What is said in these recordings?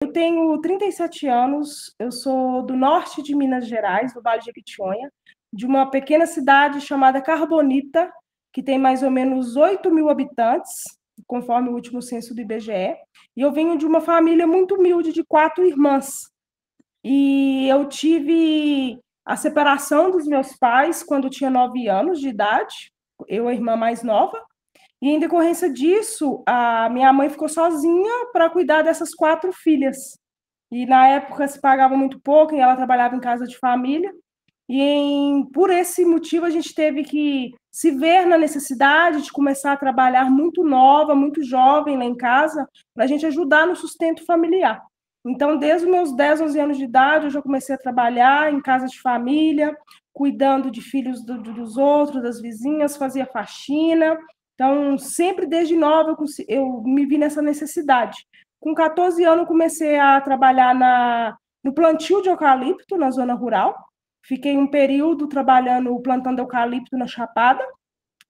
Eu tenho 37 anos, eu sou do norte de Minas Gerais, do Vale de Jequitinhonha, de uma pequena cidade chamada Carbonita, que tem mais ou menos 8 mil habitantes, conforme o último censo do IBGE. E eu venho de uma família muito humilde de 4 irmãs. E eu tive a separação dos meus pais quando eu tinha 9 anos de idade, eu, a irmã mais nova. E em decorrência disso, a minha mãe ficou sozinha para cuidar dessas 4 filhas. E na época se pagava muito pouco, e ela trabalhava em casa de família. Por esse motivo, a gente teve que se ver na necessidade de começar a trabalhar muito nova, muito jovem lá em casa, para a gente ajudar no sustento familiar. Então, desde os meus 10, 11 anos de idade, eu já comecei a trabalhar em casa de família, cuidando de filhos dos outros, das vizinhas, fazia faxina. Então, sempre desde nova eu me vi nessa necessidade. Com 14 anos, eu comecei a trabalhar no plantio de eucalipto na zona rural. Fiquei um período trabalhando, plantando eucalipto na Chapada,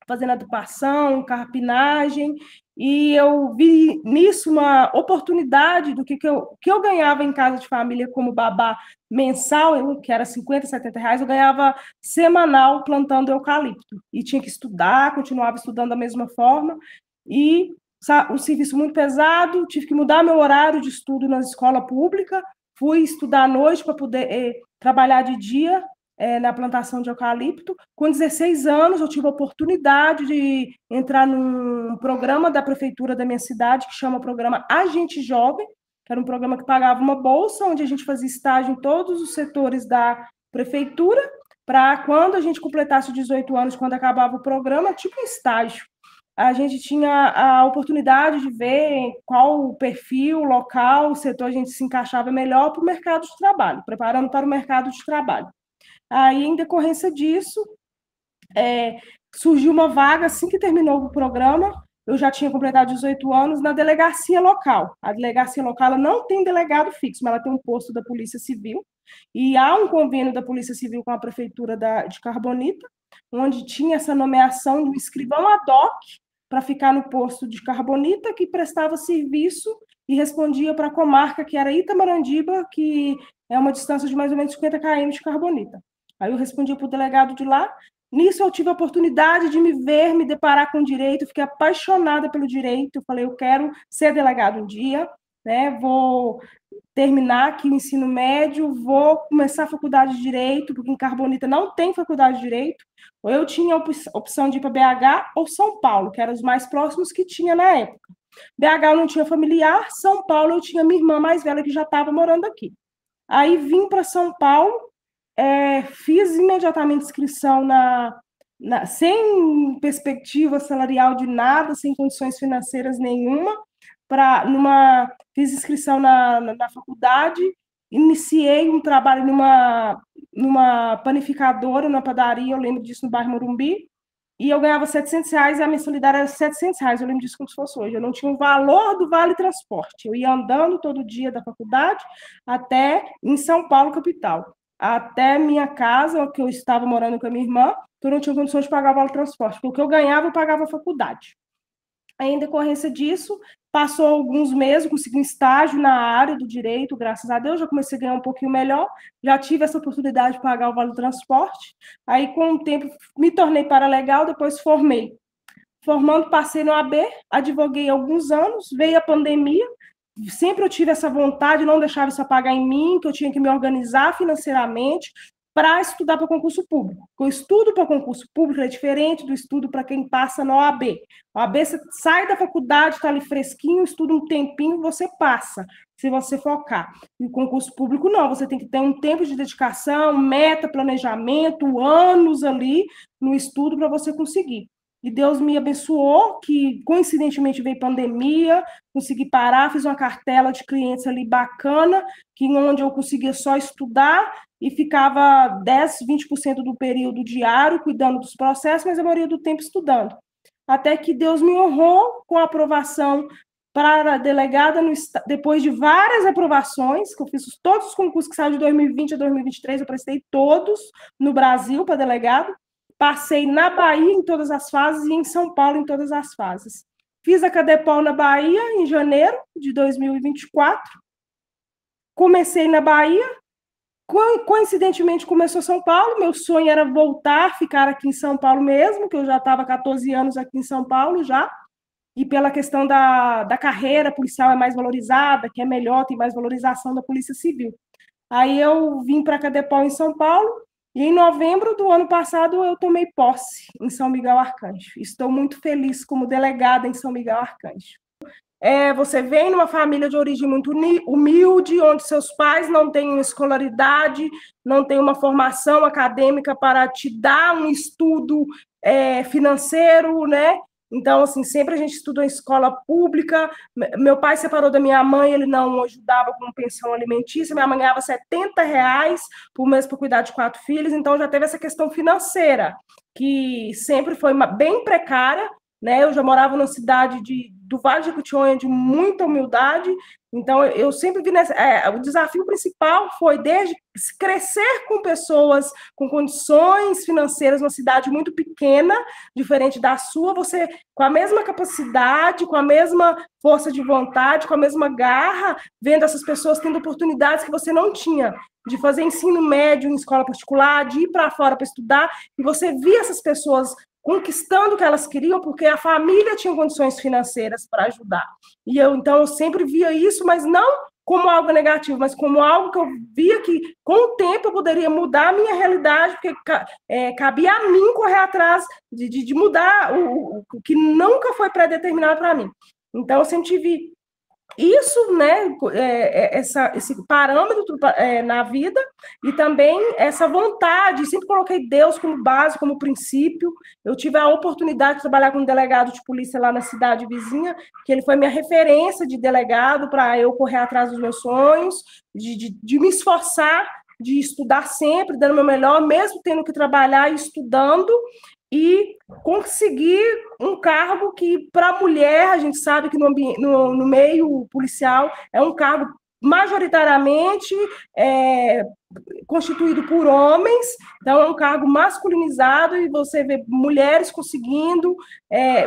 fazendo adubação, carpinagem, e eu vi nisso uma oportunidade do que eu ganhava em casa de família como babá mensal, que era 50, 70 reais, eu ganhava semanal plantando eucalipto. E tinha que estudar, continuava estudando da mesma forma, e o serviço muito pesado, tive que mudar meu horário de estudo na escola pública, fui estudar à noite para poder trabalhar de dia na plantação de eucalipto. Com 16 anos, eu tive a oportunidade de entrar num programa da prefeitura da minha cidade, que chama Programa Agente Jovem, que era um programa que pagava uma bolsa, onde a gente fazia estágio em todos os setores da prefeitura, para quando a gente completasse 18 anos, quando acabava o programa, tipo um estágio. A gente tinha a oportunidade de ver qual o perfil, local, o setor a gente se encaixava melhor para o mercado de trabalho, preparando para o mercado de trabalho. Aí, em decorrência disso, surgiu uma vaga, assim que terminou o programa, eu já tinha completado 18 anos, na delegacia local. A delegacia local ela não tem delegado fixo, mas ela tem um posto da Polícia Civil, e há um convênio da Polícia Civil com a Prefeitura de Carbonita, onde tinha essa nomeação do escrivão ad hoc para ficar no posto de Carbonita, que prestava serviço e respondia para a comarca, que era Itamarandiba, que é uma distância de mais ou menos 50 km de Carbonita. Aí eu respondia para o delegado de lá. Nisso eu tive a oportunidade de me ver, me deparar com o direito, fiquei apaixonada pelo direito. Eu falei, eu quero ser delegado um dia, né? Vou terminar aqui o ensino médio, vou começar a faculdade de Direito, porque em Carbonita não tem faculdade de Direito. Ou eu tinha a opção de ir para BH ou São Paulo, que eram os mais próximos que tinha na época. BH eu não tinha familiar, São Paulo eu tinha minha irmã mais velha que já estava morando aqui. Aí vim para São Paulo, fiz imediatamente inscrição sem perspectiva salarial de nada, sem condições financeiras nenhuma, fiz inscrição na faculdade, iniciei um trabalho numa panificadora, na padaria, eu lembro disso, no bairro Morumbi, e eu ganhava R$ 700 e a mensalidade era R$ 700, eu lembro disso como se fosse hoje. Eu não tinha o valor do vale transporte. Eu ia andando todo dia da faculdade até em São Paulo, capital. Até minha casa, que eu estava morando com a minha irmã, então eu não tinha condições de pagar o vale transporte. Porque o que eu ganhava, eu pagava a faculdade. Aí, em decorrência disso, passou alguns meses, consegui um estágio na área do direito, graças a Deus, já comecei a ganhar um pouquinho melhor, já tive essa oportunidade de pagar o vale transporte. Aí, com o tempo, me tornei paralegal, depois formei. Formando, passei no AB, advoguei alguns anos, veio a pandemia, sempre eu tive essa vontade, não deixava isso apagar em mim, que eu tinha que me organizar financeiramente para estudar para concurso público. O estudo para concurso público é diferente do estudo para quem passa na OAB. A OAB, você sai da faculdade, está ali fresquinho, estuda um tempinho, você passa, se você focar. E o concurso público, não, você tem que ter um tempo de dedicação, meta, planejamento, anos ali no estudo para você conseguir. E Deus me abençoou, que coincidentemente veio pandemia, consegui parar, fiz uma cartela de clientes ali bacana, onde eu conseguia só estudar e ficava 10, 20% do período diário cuidando dos processos, mas a maioria do tempo estudando. Até que Deus me honrou com a aprovação para a delegada, depois de várias aprovações, que eu fiz todos os concursos que saíram de 2020 a 2023, eu prestei todos no Brasil para delegado, passei na Bahia em todas as fases e em São Paulo em todas as fases. Fiz a Cadepol na Bahia em janeiro de 2024, comecei na Bahia, coincidentemente começou São Paulo, meu sonho era voltar, ficar aqui em São Paulo mesmo, que eu já estava 14 anos aqui em São Paulo já, e pela questão da carreira policial é mais valorizada, que é melhor, tem mais valorização da Polícia Civil. Aí eu vim para a Cadepol em São Paulo, e em novembro do ano passado eu tomei posse em São Miguel Arcanjo. Estou muito feliz como delegada em São Miguel Arcanjo. Você vem numa família de origem muito humilde, onde seus pais não têm uma escolaridade, não têm uma formação acadêmica para te dar um estudo financeiro, né? Então, assim, sempre a gente estudou em escola pública. Meu pai separou da minha mãe, ele não ajudava com pensão alimentícia. Minha mãe ganhava R$ 70 por mês para cuidar de 4 filhos, então já teve essa questão financeira, que sempre foi bem precária, né? Eu já morava numa cidade do Vale de Jequitinhonha de muita humildade, então eu sempre vi o desafio principal foi desde crescer com pessoas com condições financeiras, uma cidade muito pequena, diferente da sua, você com a mesma capacidade, com a mesma força de vontade, com a mesma garra, vendo essas pessoas tendo oportunidades que você não tinha, de fazer ensino médio em escola particular, de ir para fora para estudar, e você via essas pessoas conquistando o que elas queriam, porque a família tinha condições financeiras para ajudar. Então, eu sempre via isso, mas não como algo negativo, mas como algo que eu via que, com o tempo, eu poderia mudar a minha realidade, porque cabia a mim correr atrás de mudar o que nunca foi pré-determinado para mim. Então, eu sempre tive isso, né, esse parâmetro na vida, e também essa vontade, sempre coloquei Deus como base, como princípio. Eu tive a oportunidade de trabalhar com um delegado de polícia lá na cidade vizinha, que ele foi minha referência de delegado para eu correr atrás dos meus sonhos, de me esforçar, de estudar sempre, dando o meu melhor, mesmo tendo que trabalhar e estudando, e conseguir um cargo que, para a mulher, a gente sabe que no meio policial é um cargo majoritariamente constituído por homens, então é um cargo masculinizado, e você vê mulheres conseguindo,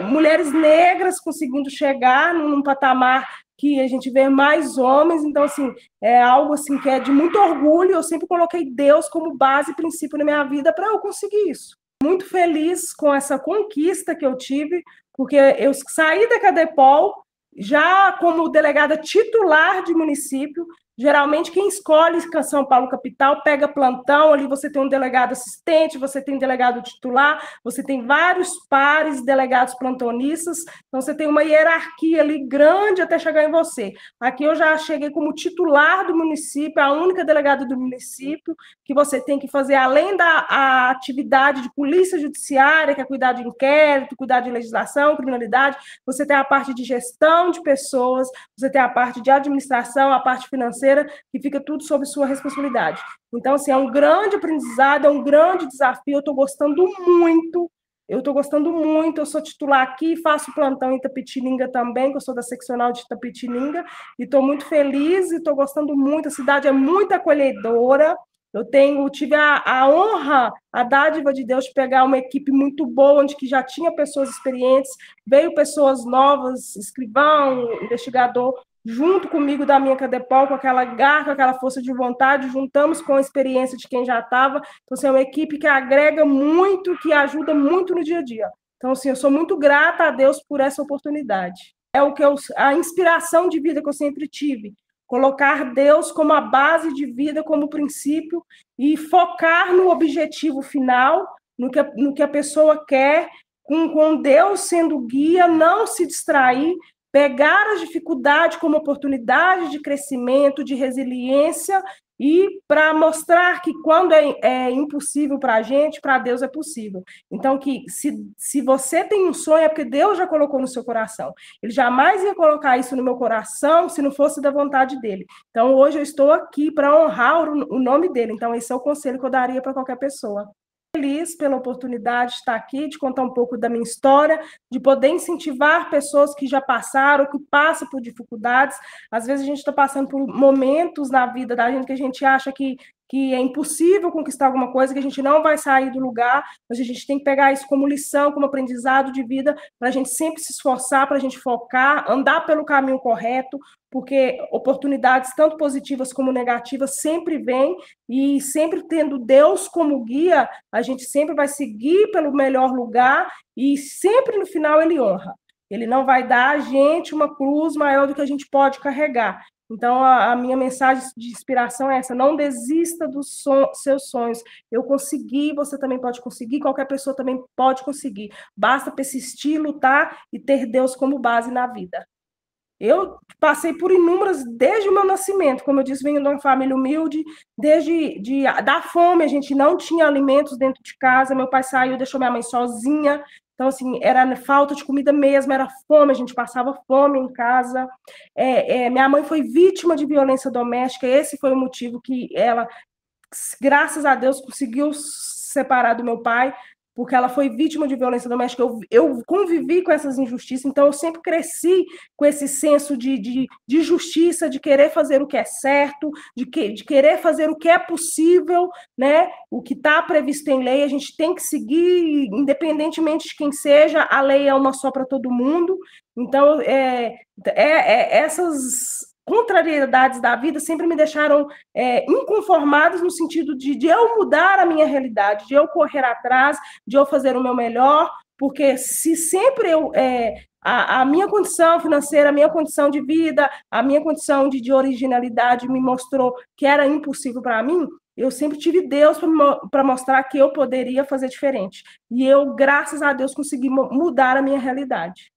mulheres negras conseguindo chegar num patamar que a gente vê mais homens. Então, assim, é algo assim que é de muito orgulho. Eu sempre coloquei Deus como base e princípio na minha vida para eu conseguir isso. Muito feliz com essa conquista que eu tive, porque eu saí da Cadepol já como delegada titular de município. Geralmente, quem escolhe São Paulo capital pega plantão, ali você tem um delegado assistente, você tem delegado titular, você tem vários pares de delegados plantonistas, então você tem uma hierarquia ali grande até chegar em você. Aqui eu já cheguei como titular do município, a única delegada do município, que você tem que fazer, além da atividade de polícia judiciária, que é cuidar de inquérito, cuidar de legislação, criminalidade, você tem a parte de gestão de pessoas, você tem a parte de administração, a parte financeira, que fica tudo sob sua responsabilidade. Então, assim, é um grande aprendizado, é um grande desafio, eu estou gostando muito, eu sou titular aqui, faço plantão em Itapetininga também, que eu sou da seccional de Itapetininga, e estou muito feliz e estou gostando muito, a cidade é muito acolhedora. Eu tive a honra, a dádiva de Deus de pegar uma equipe muito boa, onde que já tinha pessoas experientes, veio pessoas novas, escrivão, investigador, junto comigo da minha Cadepol, com aquela garra, com aquela força de vontade, juntamos com a experiência de quem já estava. Então, assim, é uma equipe que agrega muito, que ajuda muito no dia a dia. Então, assim, eu sou muito grata a Deus por essa oportunidade. É a inspiração de vida que eu sempre tive. Colocar Deus como a base de vida, como princípio, e focar no objetivo final, no que a pessoa quer, com Deus sendo guia, não se distrair, pegar as dificuldades como oportunidade de crescimento, de resiliência, e para mostrar que quando é impossível para a gente, para Deus é possível. Então, que se você tem um sonho, é porque Deus já colocou no seu coração. Ele jamais ia colocar isso no meu coração se não fosse da vontade dele. Então, hoje eu estou aqui para honrar o nome dele. Então, esse é o conselho que eu daria para qualquer pessoa. Feliz pela oportunidade de estar aqui, de contar um pouco da minha história, de poder incentivar pessoas que já passaram, que passam por dificuldades. Às vezes a gente está passando por momentos na vida da gente que a gente acha que que é impossível conquistar alguma coisa, que a gente não vai sair do lugar, mas a gente tem que pegar isso como lição, como aprendizado de vida, para a gente sempre se esforçar, para a gente focar, andar pelo caminho correto, porque oportunidades tanto positivas como negativas sempre vêm, e sempre tendo Deus como guia, a gente sempre vai seguir pelo melhor lugar, e sempre no final ele honra. Ele não vai dar a gente uma cruz maior do que a gente pode carregar. Então, a minha mensagem de inspiração é essa: não desista dos seus sonhos. Eu consegui, você também pode conseguir, qualquer pessoa também pode conseguir. Basta persistir, lutar e ter Deus como base na vida. Eu passei por inúmeras, desde o meu nascimento, como eu disse, venho de uma família humilde, da fome, a gente não tinha alimentos dentro de casa, meu pai saiu, deixou minha mãe sozinha, então, assim, era falta de comida mesmo, era fome, a gente passava fome em casa. Minha mãe foi vítima de violência doméstica, esse foi o motivo que ela, graças a Deus, conseguiu se separar do meu pai, porque ela foi vítima de violência doméstica. Eu convivi com essas injustiças, então eu sempre cresci com esse senso de justiça, de querer fazer o que é certo, de querer fazer o que é possível, né? O que está previsto em lei, a gente tem que seguir, independentemente de quem seja, a lei é uma só para todo mundo. Então, essas contrariedades da vida sempre me deixaram inconformados no sentido de eu mudar a minha realidade, de eu correr atrás, de eu fazer o meu melhor, porque se sempre a minha condição financeira, a minha condição de vida, a minha condição de originalidade me mostrou que era impossível para mim, eu sempre tive Deus para mostrar que eu poderia fazer diferente. E eu, graças a Deus, consegui mudar a minha realidade.